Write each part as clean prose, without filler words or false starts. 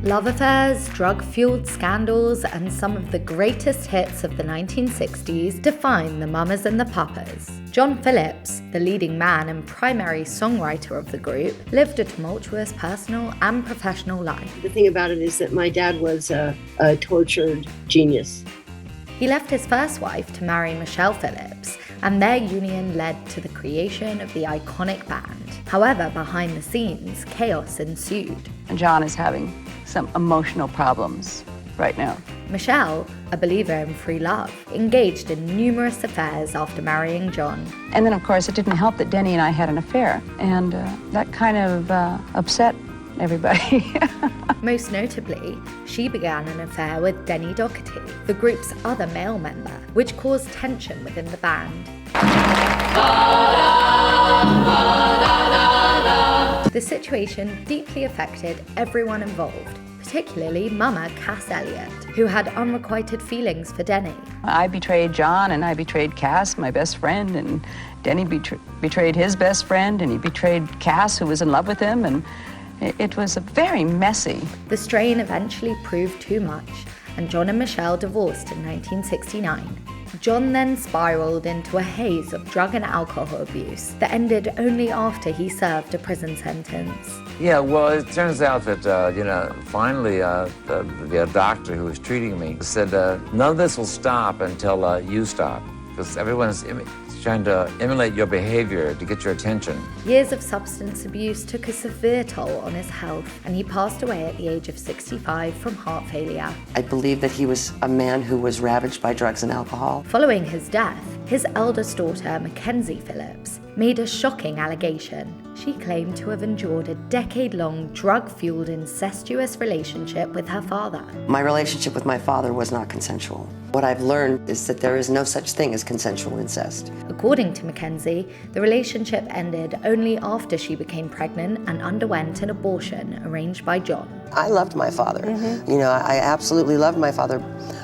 Love affairs, drug-fueled scandals, and some of the greatest hits of the 1960s define the Mamas and the Papas. John Phillips, the leading man and primary songwriter of the group, lived a tumultuous personal and professional life. The thing about it is that my dad was a tortured genius. He left his first wife to marry Michelle Phillips, and their union led to the creation of the iconic band. However, behind the scenes, chaos ensued. John is having some emotional problems right now. Michelle, a believer in free love, engaged in numerous affairs after marrying John. And then, of course, it didn't help that Denny and I had an affair, and that kind of upset everybody. Most notably, she began an affair with Denny Doherty, the group's other male member, which caused tension within the band. The situation deeply affected everyone involved, particularly Mama Cass Elliot, who had unrequited feelings for Denny. I betrayed John, and I betrayed Cass, my best friend, and Denny betrayed his best friend, and he betrayed Cass, who was in love with him, and it was very messy. The strain eventually proved too much, and John and Michelle divorced in 1969. John then spiraled into a haze of drug and alcohol abuse that ended only after he served a prison sentence. Yeah, well, it turns out that, finally the doctor who was treating me said, none of this will stop until you stop, because everyone's trying to emulate your behavior to get your attention. Years of substance abuse took a severe toll on his health, and he passed away at the age of 65 from heart failure. I believe that he was a man who was ravaged by drugs and alcohol. Following his death, his eldest daughter, Mackenzie Phillips, made a shocking allegation. She claimed to have endured a decade-long drug-fueled incestuous relationship with her father. My relationship with my father was not consensual. What I've learned is that there is no such thing as consensual incest. According to Mackenzie, the relationship ended only after she became pregnant and underwent an abortion arranged by John. I loved my father. I absolutely loved my father,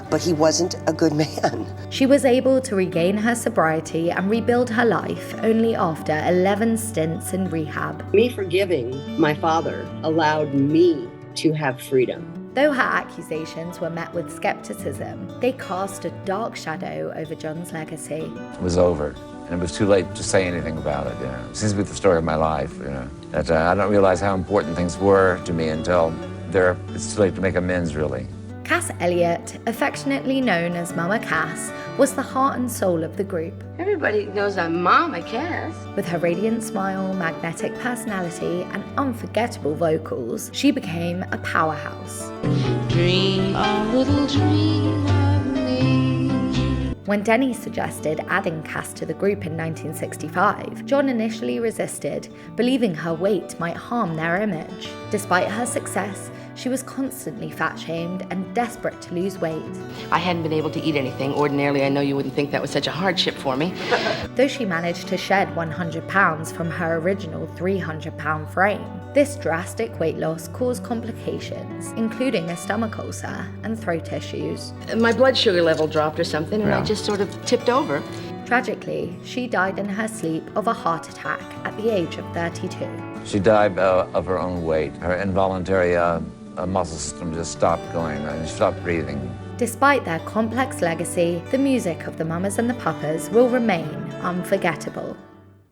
but he wasn't a good man. She was able to regain her sobriety and rebuild her life only after 11 stints in rehab. Me forgiving my father allowed me to have freedom. Though her accusations were met with skepticism, they cast a dark shadow over John's legacy. It was over, and it was too late to say anything about it. It seems to be the story of my life. That I don't realize how important things were to me until it's too late to make amends, really. Cass Elliot, affectionately known as Mama Cass, was the heart and soul of the group. Everybody knows I'm Mama Cass. With her radiant smile, magnetic personality, and unforgettable vocals, she became a powerhouse. Dream a little dream of me. When Denny suggested adding Cass to the group in 1965, John initially resisted, believing her weight might harm their image. Despite her success, she was constantly fat-shamed and desperate to lose weight. I hadn't been able to eat anything. Ordinarily, I know you wouldn't think that was such a hardship for me. Though she managed to shed 100 pounds from her original 300-pound frame, this drastic weight loss caused complications, including a stomach ulcer and throat issues. My blood sugar level dropped or something, and I just sort of tipped over. Tragically, she died in her sleep of a heart attack at the age of 32. She died of her own weight. Her involuntary muscle system just stopped going, and she stopped breathing. Despite their complex legacy, the music of the Mamas and the Papas will remain unforgettable.